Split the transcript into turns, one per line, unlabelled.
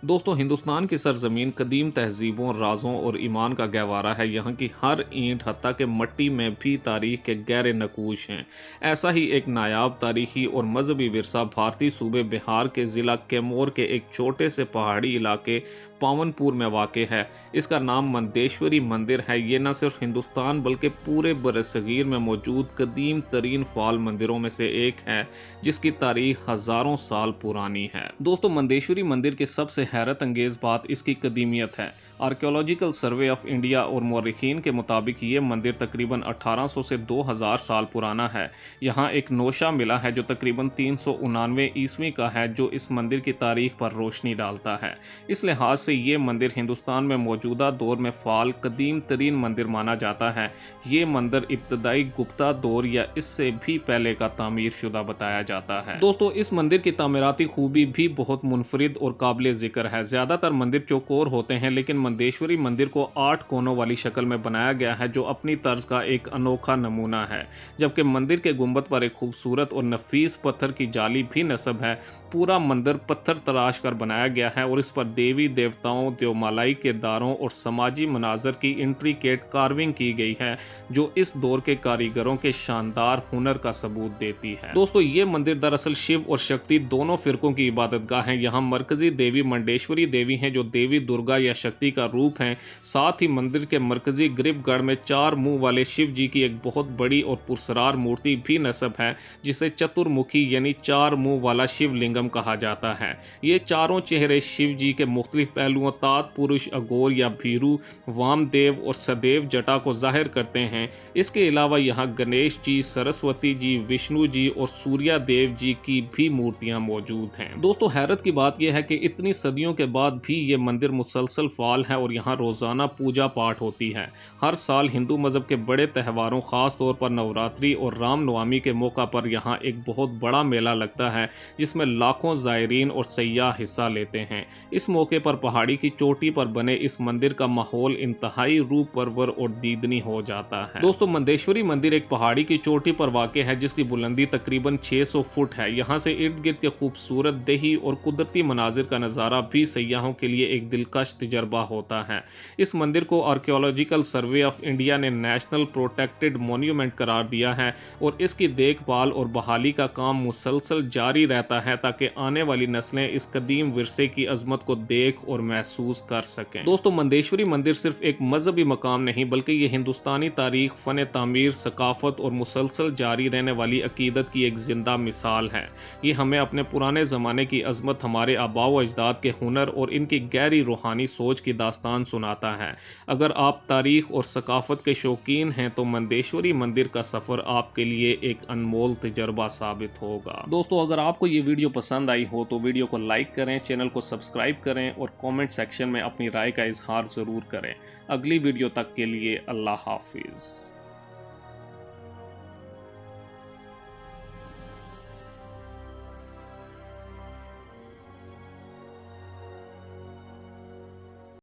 दोस्तों, हिंदुस्तान की सरजमीन कदीम तहजीबों, राज़ों और ईमान का गहवारा है। यहाँ की हर ईंट हत्ता के मट्टी में भी तारीख के गहरे नकूश हैं। ऐसा ही एक नायाब तारीखी और मजहबी विरसा भारतीय सूबे बिहार के ज़िला कैमूर के एक छोटे से पहाड़ी इलाके पावनपुर में वाक़ है। इसका नाम मंदेश्वरी मंदिर है। ये न सिर्फ हिंदुस्तान बल्कि पूरे बरसगीर में मौजूद कदीम तरीन फ़ाल मंदिरों में से एक है, जिसकी तारीख हज़ारों साल पुरानी है। दोस्तों, मंदेश्वरी मंदिर की सबसे हैरत अंगेज़ बात इसकी कदीमियत है। आर्कियोलॉजिकल सर्वे ऑफ इंडिया और मौरिखीन के मुताबिक ये मंदिर तकरीबन 1800 से 2000 साल पुराना है। यहाँ एक नौशा मिला है जो तकरीबन 399 ईस्वी का है, जो इस मंदिर की तारीख पर रोशनी डालता है। इस लिहाज से ये मंदिर हिंदुस्तान में मौजूदा दौर में फ़ाल कदीम तरीन मंदिर माना जाता है। ये मंदिर इब्तदाई गुप्ता दौर या इससे भी पहले का तामीर शुदा बताया जाता है। दोस्तों, इस मंदिर की तामीराती खूबी भी बहुत मुनफरिद और काबिल ज़िक्र है। ज़्यादातर मंदिर चौकोर होते हैं, लेकिन मंदेश्वरी मंदिर को 8 कोनों वाली शक्ल में बनाया गया है, जो अपनी तर्ज का एक अनोखा नमूना है। जबकि मंदिर के गुंबद पर एक खूबसूरत और नफीस पत्थर की जाली भी नस्ब है। पूरा मंदिर पत्थर तराश कर बनाया गया है और इस पर देवी देवताओं, देवमालाई किरदारों और समाजी मनाजर की इंट्रिकेट कार्विंग की गई है, जो इस दौर के कारीगरों के शानदार हुनर का सबूत देती है। दोस्तों, ये मंदिर दरअसल शिव और शक्ति दोनों फिरकों की इबादतगाह है। यहाँ मरकजी देवी मंडेश्वरी देवी हैं, जो देवी दुर्गा या शक्ति का रूप हैं। साथ ही मंदिर के मरकजी गर्भगृह में 4 मुंह वाले शिव जी की एक बहुत बड़ी और पुरस्रार मूर्ति भी नस्ब है, जिसे चतुर्मुखी यानी 4 मुंह वाला शिवलिंगम कहा जाता है। ये चारों चेहरे शिव जी के मुख्तलिफ पहलुओं तात पुरुष, अघोर या भीरू, वामदेव और सदैव जटा को जाहिर करते हैं। इसके अलावा यहाँ गणेश जी, सरस्वती जी, विष्णु जी और सूर्या देव जी की भी मूर्तियां मौजूद हैं। दोस्तों, हैरत की बात यह है कि इतनी सदियों के बाद भी ये मंदिर मुसलसल फाल है और यहाँ रोजाना पूजा पाठ होती है। हर साल हिंदू मजहब के बड़े त्योहारों, खास तौर पर नवरात्रि और रामनवमी के मौका पर यहाँ एक बहुत बड़ा मेला लगता है, जिसमें लाखों ज़ायरीन और सयाह हिस्सा लेते हैं। इस मौके पर पहाड़ी की चोटी पर बने इस मंदिर का माहौल इंतहाई रूप परवर और दीदनी हो जाता है। दोस्तों, मंदेश्वरी मंदिर एक पहाड़ी की चोटी पर वाक़ है, जिसकी बुलंदी तकरीबन 600 फुट है। यहाँ से इर्द गिर्द के खूबसूरत दही और कुदरती मनाजिर का नज़ारा भी सयाहों के लिए एक दिलकश तजर्बा होता है। इस मंदिर को आर्कियोलॉजिकल सर्वे ऑफ इंडिया ने नेशनल प्रोटेक्टेड मोन्यूमेंट करार दिया है और इसकी देखभाल और बहाली का काम मुसलसल जारी रहता है, ताकि आने वाली नस्लें इस कदीम विरसे की अजमत को देख और महसूस कर सकें। दोस्तों, मंदेश्वरी मंदिर सिर्फ एक मजहबी मकाम नहीं, बल्कि ये हिंदुस्तानी तारीख, फ़न तामीर, सकाफत और मुसलसल जारी रहने वाली अकीदत की एक जिंदा मिसाल है। ये हमें अपने पुराने ज़माने की अजमत, हमारे आबा व अजदाद के हुनर और इनकी गहरी रूहानी सोच की दास्तान सुनाता है। अगर आप तारीख और सकाफत के शौकीन हैं तो मंदेश्वरी मंदिर का सफ़र आपके लिए एक अनमोल तजर्बा साबित होगा। दोस्तों, अगर आपको ये वीडियो पसंद आई हो तो वीडियो को लाइक करें, चैनल को सब्सक्राइब करें और कमेंट सेक्शन में अपनी राय का इजहार ज़रूर करें। अगली वीडियो तक के लिए अल्लाह हाफिज़।